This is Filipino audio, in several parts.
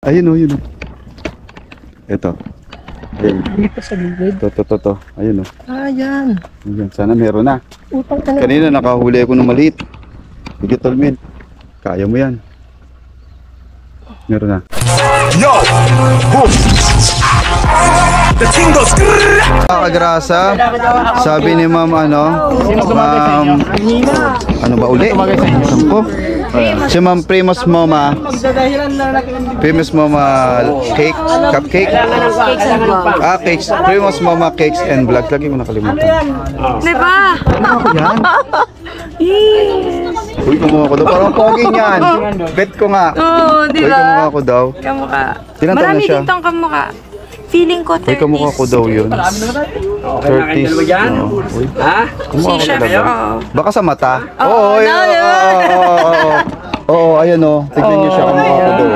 Ayun o, yun o. Ito. Ayun. Dito sa gilid. To. Ayun o. Ah, yan. Ayun. Sana meron na. Utang ka na. Kanina nakahuli ako ng maliit. Sige, Tolmin. Kaya mo yan. Meron na. Yo! Boom! The king goes. Kagrasa, sabi ni ma'am ano ba uli? Sampo? Si ma'am Primos Mama. Primos Mama cake, cupcake? Cakes. Primos Mama cakes and vlog. Lagi mo nakalimutan. Diba? Yan. Uy, kumuha ko daw. Parang pogi niyan. Bet ko nga. Oo, Uy, diba? kumuha ko daw. Kamukha. Ilan taon na Marami siya? ditong kamukha. Feeling ko 30s. Uy, kamukha ko daw yun. 30s. Uy, kumuha ko Si Chef, talaga. oo. Baka sa mata. Oo, Oo, no. Oo, ayan o. Tignan niyo siya kamukha ko daw.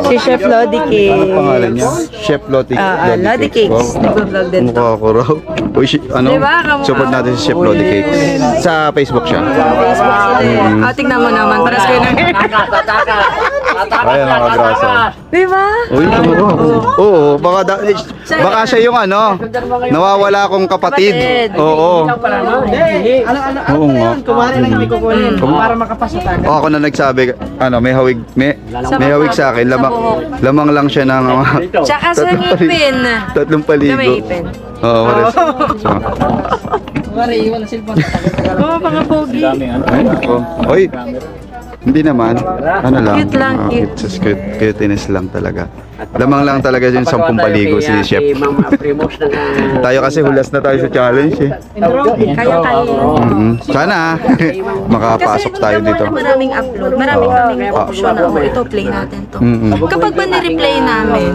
Si Chef Lodi Ano Cakes. pangalan niya? Chef Lodi Lodi Cakes. Nag-vlog din to. Mukha ko raw. Uy, Diba? Kamukha support natin si Chef Lodi Cakes. Sa Facebook siya. Tingnan mo naman. Paras kayo ng... Ayan ang kagrasa. Diba? Uy, kamukha ko. Oo, baka siya yung ano, nawawala akong kapatid. Oo. Oo nga. Kumari lang kami kukunin para makapasa tayo. Ako na nagsabi, ano, may hawig sa akin, lamang lang siya ng Tsaka sa ngipin. 3 paligo. Na may ipin. Oo, maris. So, Kumari, iwan ang cellphone. Oo, mga pogi. ay, ako. Oy, hindi naman. Ano lang. Cute lang, cute. Just cuteness lang talaga. Lamang lang talaga yung 10 paligo si Chef. Tayo kasi hulas na tayo sa challenge eh. Kaya-kaya. Sana makapasok tayo dito. Maraming upload. Maraming kaming option na ito, play natin to. Kapag ba ni-replay namin,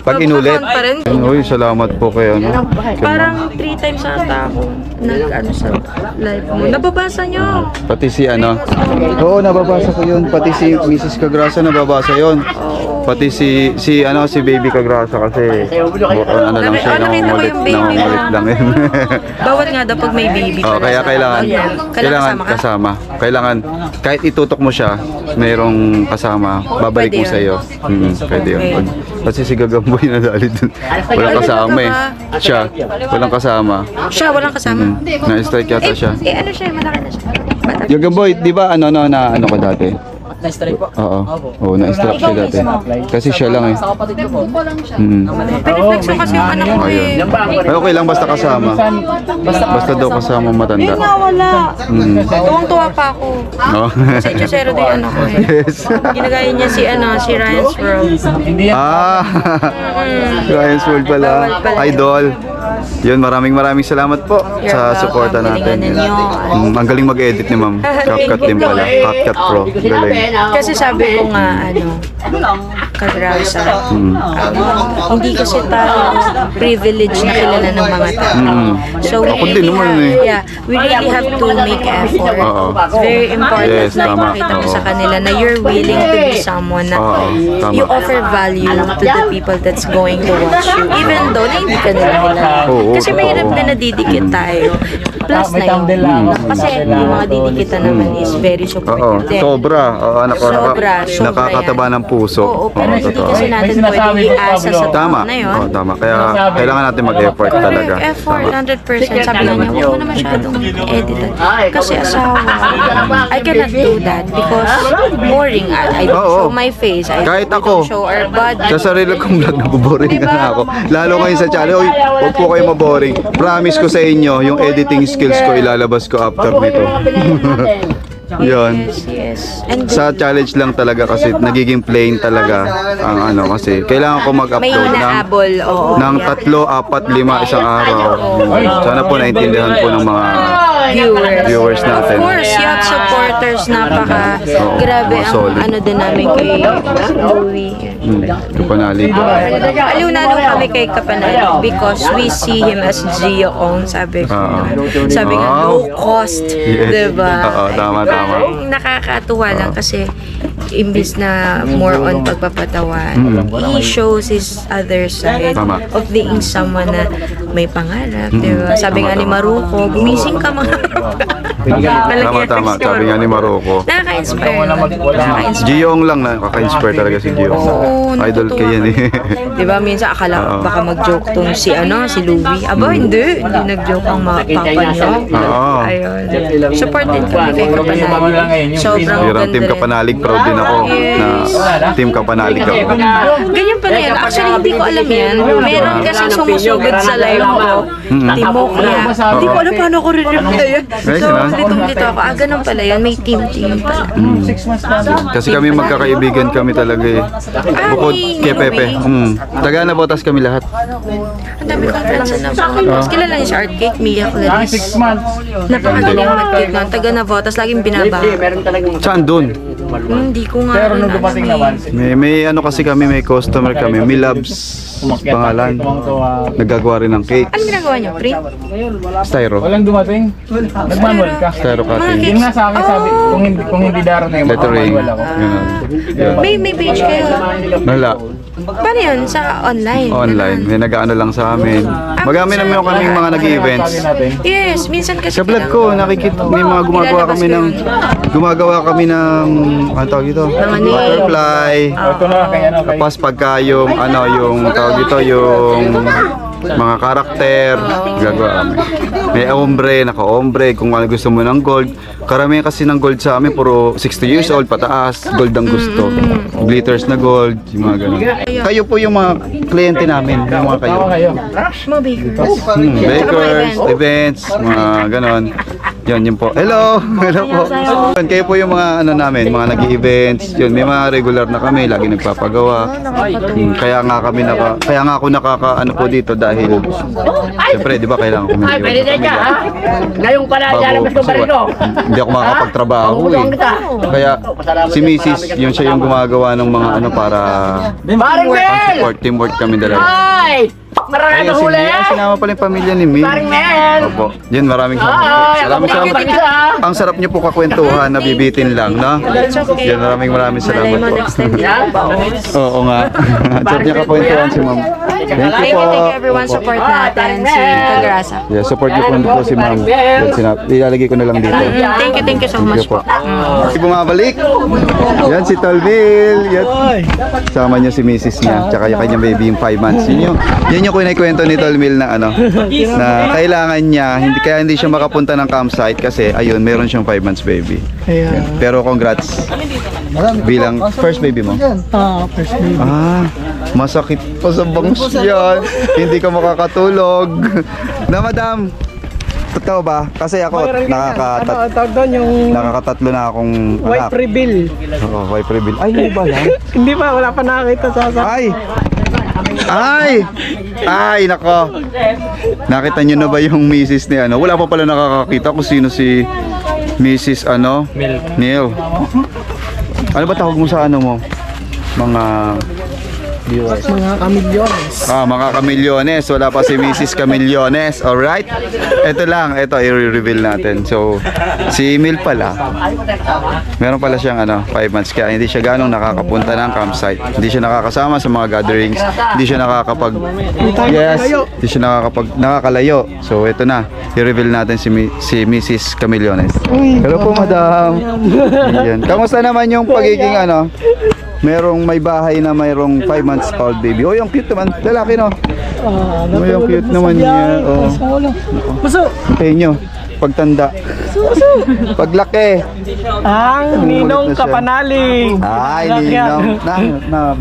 Pag inulit. Mag-account pa rin. Uy, salamat po kayo. No? Parang 3 times ata ako nag-ano sa live mo. Nababasa nyo. Pati si ano. Oo, nababasa ko yun. Pati si Mrs. Cagrasa nababasa yun. Pati si Baby Cagrasa kasi ano lang siya, Nakita ko yung baby nangungulit mo. lang yun. Bawat nga daw pag may baby. Oh, kaya kailangan kasama ka? kasama. Kailangan kahit itutok mo siya, mayroong kasama, babalik Pwede mo sa iyo. Pwede yun. Kasi si Gagamboy nadali dun. Walang kasama eh. Siya, walang kasama. Siya, walang kasama. Na-strike yata siya. Ano siya, malaki na siya. Gagamboy, di ba ano ka dati? Na-strike po? Oo. Oo, na-strike siya dati. Kasi siya lang eh. Sa kapatid ko po. Piniflexion kasi yung anak ko eh. Ayun. Ay, okay lang basta kasama. Basta daw kasama matanda. Yun nga, wala. Tuwang-tuwa pa ako. No? Kasi Chusero din anak ko eh. Yes. Ginagaya niya si Ryan's World. Ah, Ryan's World pala. Bawal pala. Idol. Yun, maraming salamat po sa suporta natin. Yun. Ang galing mag-edit ni ma'am. CapCut din pala. CapCut Pro. Galing. Kasi sabi ko nga, Cagrasa, hindi kasi tayo privilege na kilala ng mga tao. So, Ako din naman eh. yeah, we really have to make effort. Oo. It's very important Yes, na tama. ipakita mo Oo. sa kanila na you're willing to be someone na Oo, tama. you offer value to the people that's going to watch you. Even though na hindi ka nila kilala. Oo, Kasi mahirap totoo. na nadidikit tayo. Plus na yun. Kasi yung mga didikitan naman is very Oo, supportive. sobra. Oo, Sobra nakakataba yan. ng puso. Oo, pero hindi totoo. kasi natin pwedeng iasa sa Tama. tao na yun. Oo, tama. Kaya kailangan natin mag-effort talaga. Effort, Tama. 100%. Sabi nga niya, huwag mo na masyadong editan. Kasi asawa, I cannot do that because boring. I don't Oo. show my face. Kahit We ako. don't show our body. Sa sarili kong vlog, naboboring na ako. Lalo ngayon sa channel, oy, huwag po kayo maboring. Promise ko sa inyo, yung editing skills ko ilalabas ko after nito. Yun. Yes. And Sa challenge lang talaga kasi nagiging plain talaga ang ano kasi kailangan ko may mag-upload inaabol. Oo. ng 3, 4, 5 isang araw. Sana po naintindihan po ng mga viewers natin. Of course, you have supporters, grabe mga ang solid. ano din namin kay Louie. Kapanali ko. Aliw na nung kami kay Kapanali because we see him as Gio Ong, sabi ko. Sabi nga, low cost, diba? Oo, tama. Nakakatuwa lang kasi imbis na more on pagpapatawan, he shows his other side Tama. of being someone na may pangarap, di ba? Sabi nga ni Maruko, gumising ka mga Tama. Sabi nga ni Maroko. Nakaka-inspire. Nakaka-inspire. Giyong lang nakaka-inspire talaga si Giyong. Oo, Idol natutuwa ka yan eh. Di ba, minsan akala ko baka mag-joke tong si Louie. Aba, hindi nag-joke ang mga papa niyo. Oo. Ayun. Support din kami kay Kapanalig. Sobrang Hirang ganda Team rin. Kapanalig, proud din ako na Team Kapanalig ako. Ganyan pala yan. Actually, hindi ko alam yan. Meron kasing sumusugod sa live ko. Timok niya. Hindi ko alam paano ko rin-reply yan. So, dito ako. Ganun pala yan. May team pala. Kasi kami magkakaibigan kami talaga eh. Bukod kay Pepe. Taga na botas kami lahat. Ang dami kong friends na Navotas. Kilala niya si Art Cake, Mia Clarice. Napakagaling mag-cake nun. Taga Navotas, laging binabaha. Saan doon? Hindi ko nga rin alam. May ano kasi kami, may customer kami. May Loves pangalan. Naggagawa rin ng cake. Ano ginagawa niyo? Print? Styro. Walang dumating. Nag-manual ka. Styro cutting. Yung nga sa akin sabi, kung hindi darating, Lettering. mag-manual ako. Ganun. May page kayo. Wala. Paano yun? Sa online? Online. May nag-ano lang sa amin. Magami naman kami mga nag-events. Yes, minsan kasi Sa vlog ko, nakikita may mga gumagawa kami ng ano tawag ito? Butterfly. Ito na, kaya ano, kaya. Tapos pagka yung tawag ito, yung mga karakter, gagawa kami. May ombre, naka-ombre, kung ano gusto mo ng gold. Karamihan kasi ng gold sa amin, puro 60 years old, pataas, gold ang gusto. Glitters na gold, yung mga ganun. Kayo po yung mga kliyente namin, yung mga kayo. Mga bakers. Bakers, events, mga ganon. Yun po. Hello! Hello po. Kayo po yung mga ano namin, mga nag-events. Yun, may mga regular na kami, lagi nagpapagawa. Kaya nga ako nakakaano po dito dahil siyempre, di ba kailangan ko may Pwede na dyan, ha? Ngayong pala, lalabas ng barilo. hindi ako makakapagtrabaho eh. Kaya si Mrs. yun siya yung gumagawa ng mga ano para Paring Mel! support, teamwork kami dalawa. Ay! Marami na huli! Sinama pala yung pamilya ni Mil. Paring Mel! Opo. Yun, maraming salamat. Ang sarap niyo po kakwentuhan, nabibitin lang, no? Yan, maraming salamat Malay mo po. next time dito. Oo nga. Ang sarap niya kakwentuhan si Ma'am. Thank you po. Thank you everyone. Support natin si Tagrasa. Yeah, support niyo po si Ma'am. Ilalagay ko na lang dito. Thank you so much po. Si bumabalik. Yan si Tolville. Yan. Sama niya si Mrs. niya, tsaka yung kanyang baby yung 5 months. Yun yung kinikwento ni Tolville na ano, na kailangan niya, kaya hindi siya makapunta ng campsite kasi ayun, meron siyang 5 months baby. Yan. Pero congrats. Bilang first baby mo? First baby. Masakit pa sa bangus yan. Hindi ka makakatulog. Na madam, totoo ba? Kasi ako nakakatatlo na akong Wife anak. reveal. Oo, wife reveal. Ay, hindi ba lang? Hindi pa, wala pa nakakita sa Ay, nako. Nakita niyo na ba yung Mrs. ni ano? Wala pa pala nakakakita kung sino si Mrs. ano? Neil. Ano ba tawag mo sa ano mo? Mga kamilyones. mga kamilyones. Wala pa si Mrs. Kamilyones. Alright? Ito lang. Ito, i-reveal natin. So, si Emil pala, meron pala siyang 5 months. Kaya hindi siya ganong nakakapunta ng campsite. Hindi siya nakakasama sa mga gatherings. Hindi siya hindi siya nakakalayo. So, ito na. I-reveal natin si Mrs. Kamilyones. Hello po, madam. Ayan. Kamusta naman yung pagiging merong may bahay na mayroong 5 months old baby. Oh, yung cute naman. Lalaki, no? Oh, yung cute naman niya. Oh. Hintayin nyo. Pagtanda. Paglaki. Ang Ninong Kapanalig. Ay, Ninong.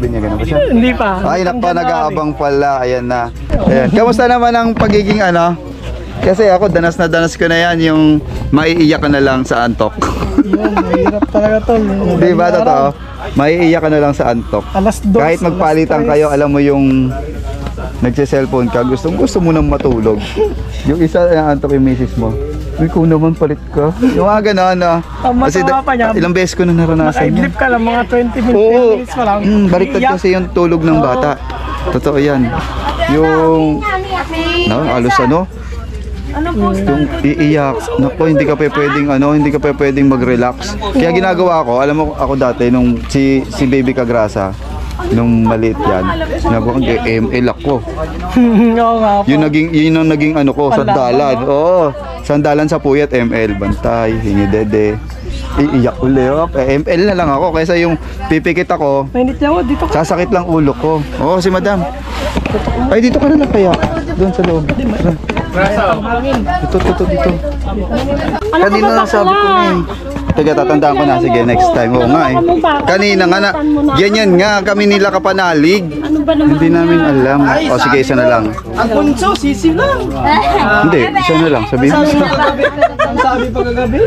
Binyagan na ba siya? Hindi pa. Ay, nag-aabang pala. Ayan na. Ayan. Kamusta naman ang pagiging Kasi ako, danas na danas ko na yan. Yung maiiyak ka na lang sa antok. Mahirap talaga to. Di ba, totoo? Maiiyak ka na lang sa antok. Kahit magpalitan kayo, alam mo yung nagse-cellphone ka, gusto mo nang matulog. Yung isa na antok yung misis mo. Ikaw naman palit ka. Yung mga gano'n, kasi ilang beses ko na naranasan yan. Naka-idlip ka lang, mga 20 minutes pa lang. Baliktad kasi yung tulog ng bata. Totoo yan. Yung, alos yung iiyak. Naku, hindi ka pa pwedeng mag-relax. Kaya ginagawa ko, alam mo ako dati nung si Baby Kagrasa, nung maliit yan, nabukan kay ML ako. Oo nga po. Yun ang naging ano ko, sandalan. Oo, sandalan sa puyat, ML, bantay, hingi dede. Iiyak uli, ML na lang ako kaysa yung pipikit ako, Mainit lang ako dito. sasakit lang ulo ko. Oo, si madam. Ay, dito ka na lang kaya. Doon sa loob. Dito. Kanina na sabi ko na eh. Teka, tatandaan ko na. Sige, next time. Oo nga eh. Kanina nga na. Ganyan nga, kami nila kapanalig. Hindi namin alam. O sige, isa na lang. Ang bunso, sisi lang. Hindi, isa na lang. Sabihin mo. Ang sabi pagkagabi.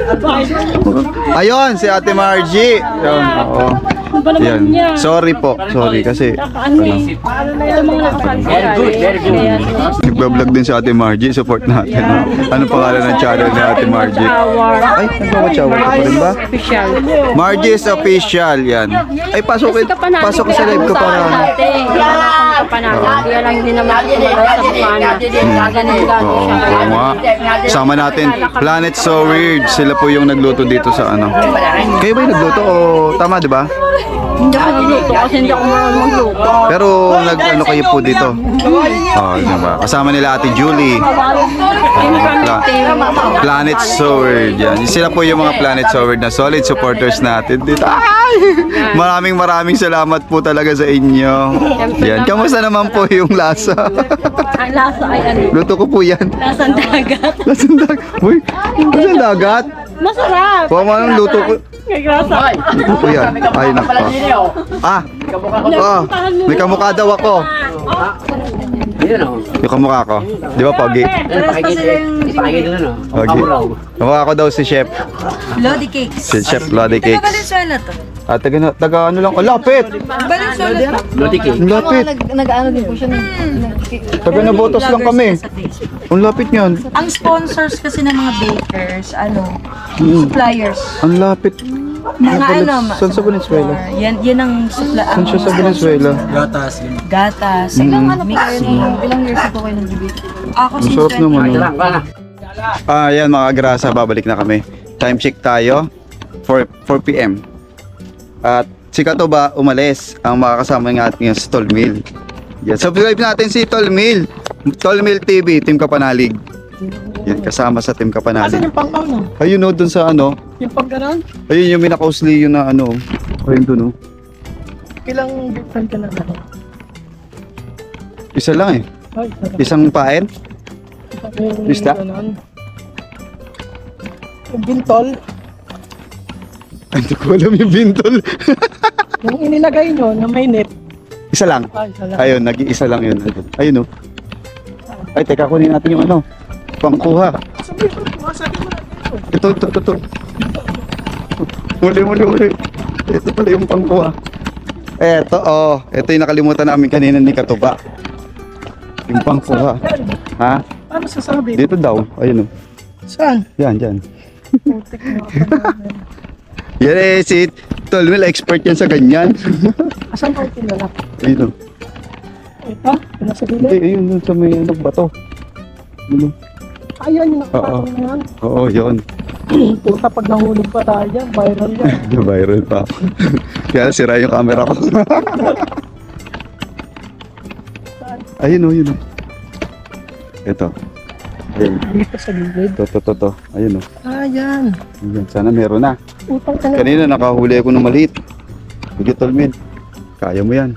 Ayun, si Ate Margie. Ayun, oo. Yan. Sorry po. Sorry kasi nagbablog din si Ate Margie. Support natin. Ano pangalan ng channel ni Ate Margie? Ay, nagbawa-chower ka pa rin ba? Margie's Official. Yan. Ay, pasok ka sa live ko para. Kaya lang hindi naman kumalaw sa bukana. Oo nga. Sama natin. Planet So Weird. Sila po yung nagluto dito sa ano. Kayo ba yung nagluto o tama, di ba? Hindi ako nagluto kasi hindi ako marunong magluto. Pero nag-ano kayo po dito? Oh, diba? Kasama nila Ate Julie. Planet So Weird. Yan. Sila po yung mga Planet So Weird na solid supporters natin dito. Ay! Maraming salamat po talaga sa inyo. Yan. Kamusta naman po yung lasa? Ang lasa ay ano? Luto ko po yan. Lasang dagat. Lasang dagat. Uy, lasang dagat. Masarap! Kung anong luto ko. Nagkasa. Luto ko yan. Ay, nako. Ah! Oh, may kamukha daw ako. Yung kamukha ko. Di ba, Pogi? Pogi. Kamukha ko daw si Chef. Lodi cakes. Si Chef Lodi Cakes. Valenzuela to. Ah, taga ano lang. Oh, lapit! Valenzuela to. Ang lapit. Nag-ano din po siya. Taga Nabotas lang kami. Ang lapit niyan. Ang sponsors kasi ng mga bakers, suppliers. Ang lapit. Mga ano, Saan sa Venezuela? yan ang supply. Saan siya sa Venezuela? Gatas. Mixing. Ilang years ito kayo nag-debate? Ako Ang since sarap 20. naman. Ah, yan mga grasa. Babalik na kami. Time check tayo. 4 PM. At si Katoba umalis. Ang makakasama ng ating si Tolmil. Yan. Subscribe natin si Tolmil. Tolmil TV, Team Kapanalig. Yan, kasama sa Team Kapanalig. Asan yung pangkaw no? Ayun o, dun sa ano. Yung pangganon? Ayun yung minakausli yun na ano. Ayun dun o. Ilang different ka na ano? Isa lang eh. Ay, Isang paen. Isda? Yung bintol. Hindi ko alam yung bintol. Yung inilagay nyo na may net. Isa lang. Ay, salam. Ayun, nag-iisa lang yun. Ayun o. Ay, teka, kunin natin yung ano. Pangkuha. Ito. Muli. Ito pala yung pangkuha. Ito, oh. Ito yung nakalimutan namin kanina ni Katuba. Yung pangkuha. Ha? Ano sasabi? Dito daw. Ayun o. Saan? Yan. Yan eh, si Tolmil, expert yan sa ganyan. Asan ko kilala? Ayun o. Ito? Nasa Hindi, gilid? ayun dun sa may ano, bato. Ano? Ayan yung nakapatong na yan. Oo, yun. Puta, pag nahulog pa tayo dyan, viral yan. Viral pa. Kaya sira yung camera ko. Ayun o, yun o. Ito. Ayun. Dito sa gilid. Ito. Ayun o. Ayan. Ayun. Sana meron na. Utang ka na. Kanina nakahuli ako ng maliit. Sige, Tolmin. Kaya mo yan.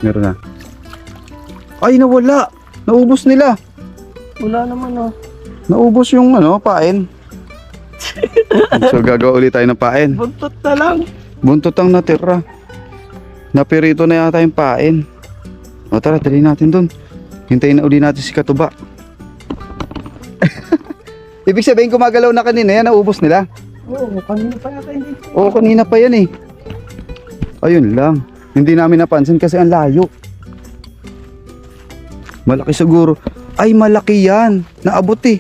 Meron na. Ay, nawala. Naubos nila. Wala naman oh. Naubos yung ano, pain. So gagawa ulit tayo ng pain. Buntot na lang. Buntot ang natira. Napirito na yata yung pain. O tara, dali natin dun. Hintayin na uli natin si Katuba. Ibig sabihin gumagalaw na kanina yan, naubos nila. Oo, kanina pa yata hindi. Oo, kanina pa yan eh. Ayun lang. Hindi namin napansin kasi ang layo. Malaki siguro. Ay, malaki yan. Naabot eh.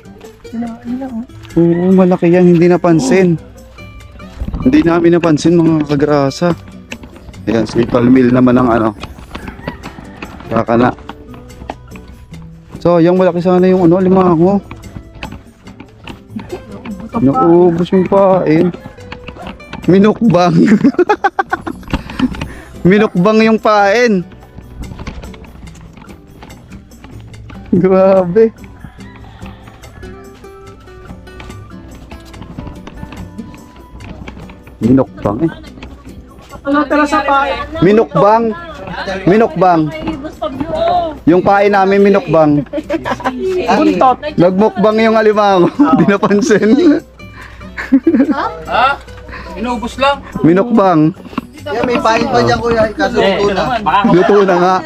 Ilang. Oo, malaki yan. Hindi napansin. Hindi namin napansin mga kagrasa. Ayan, si Palmil naman ang ano. Saka na. So, yung malaki sana yung ano, limango. Naubos yung pain. Minukbang. Minukbang yung pain. Grabe. Minukbang eh. Ano tira sa pain? Minukbang. Minukbang. Yung pain namin minukbang. Buntot. Nagmukbang yung alimango. Di napansin. Ha? Inubos lang. Minukbang. Yeah, may pain pa dyan kuya, kaso luto na. Luto na nga.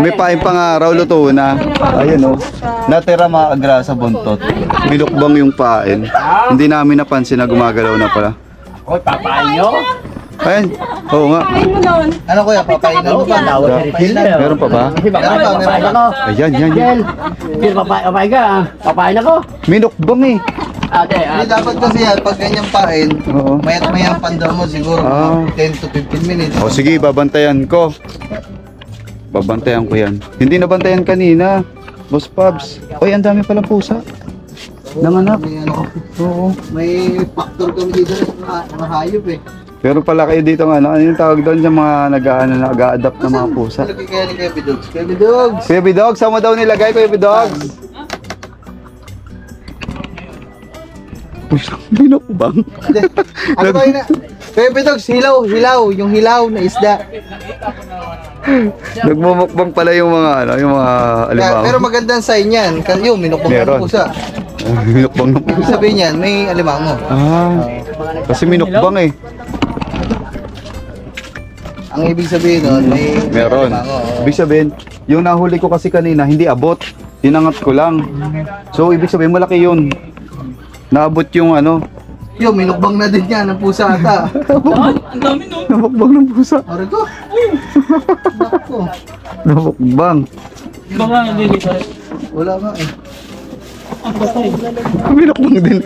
May pain pang araw, luto na. Ayun oh. Natira mga agra sa buntot. Minukbang yung pain. Hindi namin napansin na gumagalaw na pala. Oy, papain nyo. Ayun. Oo nga. Ano kuya, papainan mo ba? Meron pa ba? Meron pa. Ayan, yan, yan. Papain ka, papain ako. Minukbang eh. Ate, Hindi dapat kasi yan, pag ganyang pain, Oo. mayat-mayang pandaw mo siguro Ah. 10 to 15 minutes. O sige, babantayan ko. Babantayan ko yan. Hindi nabantayan kanina. Boss Pabs. Oy, ang dami palang pusa. Nanganak. May ano, Oo. may factor kami dito sa mga hayop eh. Pero pala kayo dito ng ano yung tawag doon sa mga nag-a-adapt ng mga pusa? Lagi kaya ni Kuya Bidogs. Kuya Bidogs! Kuya Bidogs, saan mo daw nilagay, Kuya Bidogs? Binukbang. Hindi. Ano ba yun na? Kuya Bidogs, hilaw, yung hilaw na isda. Nagmumukbang pala yung mga ano, yung mga alimango. Pero magandang sign yan. Kasi yung minukbang Meron. ng pusa. Minukbang ng Ibig sabihin yan, may alimango. Ah, kasi minukbang eh. Ang ibig sabihin nun, may Meron. alimango. Ibig sabihin, yung nahuli ko kasi kanina, hindi abot. Tinangat ko lang. So, ibig sabihin, malaki yun. Naabot yung ano. Yung minukbang na din yan ng pusa ata. Nabukbang ng pusa. Aray ko. Naku. Nabukbang. Baka hindi kita. Wala nga eh. Binukbang din.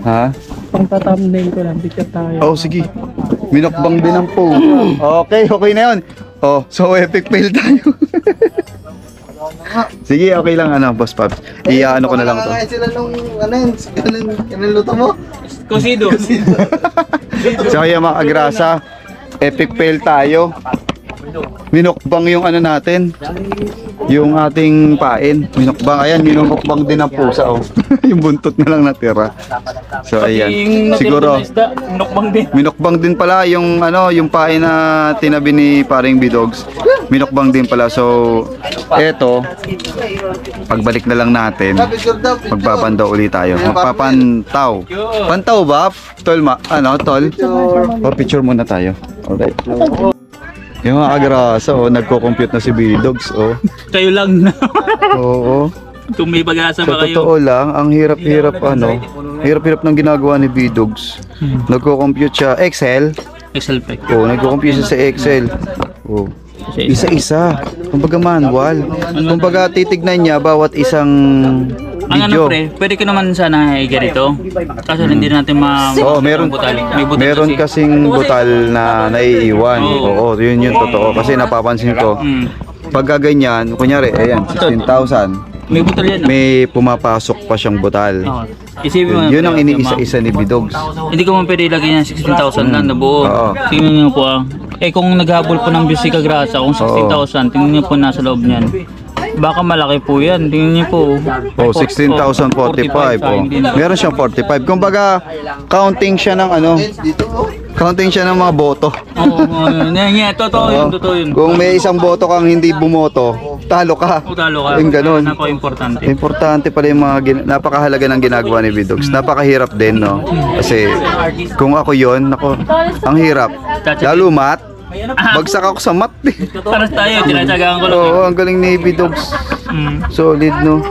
Ha? Pang thumbnail ko lang, picture tayo. Oh, sige. Minukbang din ang po. Okay, okay na yun. Oh, so epic fail tayo. Sige, okay lang ano, Boss Pabs. Iyaano ko na lang to. Baka sila nung, ano yun, ganun luto mo? Kusido. So kaya mga agrasa, epic fail tayo. Minukbang yung ano natin. Yung ating pain. Minukbang, ayan, minukbang din ang pusa oh. Yung buntot na lang natira. So ayan. Siguro Nukbang din. minukbang din pala yung ano, yung pain na tinabi ni Paring Bidogs. Minukbang din pala. So eto, pagbalik na lang natin. Picture daw, picture. Magpapandaw ulit tayo. Magpapantaw. Pantaw ba? Tol, ano, tol? O, picture muna tayo. Alright. Yung mga agrasa, oh, nagko-compute na si Bidogs, oh. Kayo lang na. Oo. Kung may pag-asa Sa totoo lang, ang hirap-hirap ano, hirap-hirap ng ginagawa ni Bidogs. Nagko-compute siya, Excel. Excel pack. Oh, nagko-compute siya sa Excel. Oh. Isa-isa. Kumbaga manual. Kumbaga titignan niya bawat isang Ang ano video. pre, pwede ko naman sana i-ganito. Kaso hindi natin Oo, meron butal. May butal meron kasi. kasing butal na naiiwan. Oo, yun yung totoo kasi napapansin ko. Pagka ganyan, kunyari, ayan, 16,000. May butal yan. May pumapasok pa siyang butal. Oo. Isipin mo. Yun ang iniisa-isa ni Bidogs. Hindi ko man pwede ilagay yan 16,000 lang na buo. Oo. Tingnan niyo po ah. Eh kung naghabol po ng Bisika Grasa, kung 16,000, tingnan niyo po nasa loob niyan. Baka malaki po yan. Tingnan niyo po. Oh, 16,045. Oh. Meron siyang 45. Kumbaga, counting siya ng ano, Dito, oh. counting siya ng mga boto. Oo, totoo yun, Oo. totoo yun. Kung may isang boto kang hindi bumoto, talo ka. Talo ka. Yung ganun. Napaka-importante. Importante pala yung mga napakahalaga ng ginagawa ni Bidogs. Napakahirap din, no? Kasi kung ako yon, ako, ang hirap. Lalo mat, bagsak ako sa mat. Eh. Paras tayo, tinatsagaan ko lang. Oo, ang galing ni Bidogs. Solid, no?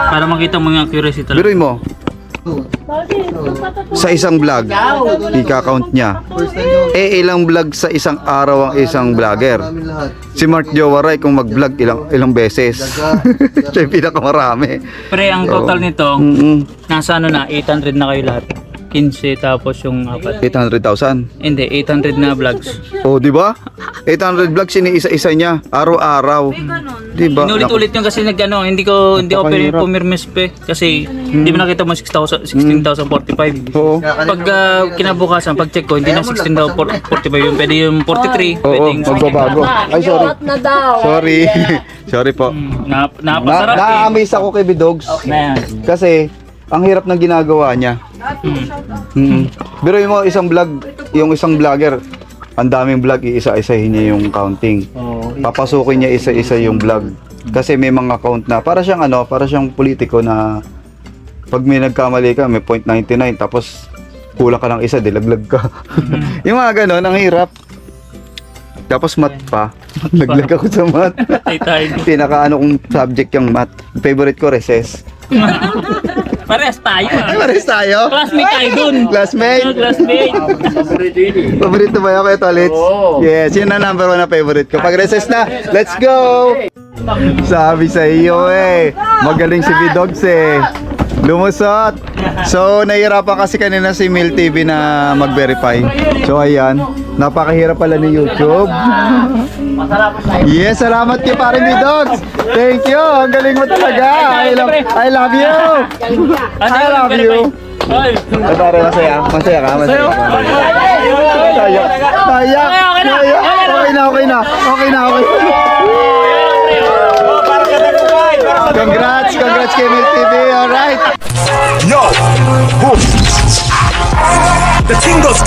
Para makita mo yung accuracy talaga. Biruin mo, sa isang vlog, ika-count niya. Ilang vlog sa isang araw ang isang vlogger. Namin lahat. Si Mark Jowaray kung mag-vlog ilang beses. Siya yung pinakamarami. Pre, ang total nito, Mm-mm. nasa ano na, 800 na kayo lahat. 15 tapos yung apat. 800,000. Hindi, 800 na vlogs. Oh, di ba? 800 vlogs ini-isa-isa niya araw-araw. Di ba? Inulit-ulit yung kasi nagano, hindi ko pumirmis pe kasi hindi mo nakita mo 16,045. Oo. Pag kinabukasan, pag check ko, hindi na 16,045 yung pwede yung 43, Oo, pwedeng magbabago. Ay, sorry. Sorry. Sorry po. napasarap. Na-amaze ako kay Bidogs. Kasi ang hirap ng ginagawa niya. Pero yung isang vlog, yung isang vlogger, ang daming vlog, iisa-isahin niya yung counting. Papasukin niya isa-isa yung vlog. Kasi may mga count na, para siyang politiko na pag may nagkamali ka, may 0.99, tapos kulang ka ng isa, dilaglag ka. Yung mga ganon, ang hirap. Tapos math pa. Laglag ako sa math. Pinaka kong subject yung math. Favorite ko, recess. Parehas tayo. Pares tayo? Classmate tayo dun. Classmate? Classmate. Paborito ba ako ito, Litz? Yes, yun ang number 1 na favorite ko. Pag recess na, let's go! Sabi sa iyo magaling si Bidogs lumusot. So, nahihirapan kasi kanina si Mil TV na mag-verify. So, ayan. Napakahirap pala ni YouTube. Yes, salamat kay pare Bidogs. Thank you. Ang galing mo talaga. I love you. I love you. Ay, pare, masaya. Masaya ka? Masaya ka? Tayak. Tayak. Okay na. Congrats kay Mil TV. Alright. Yo! The ting goes.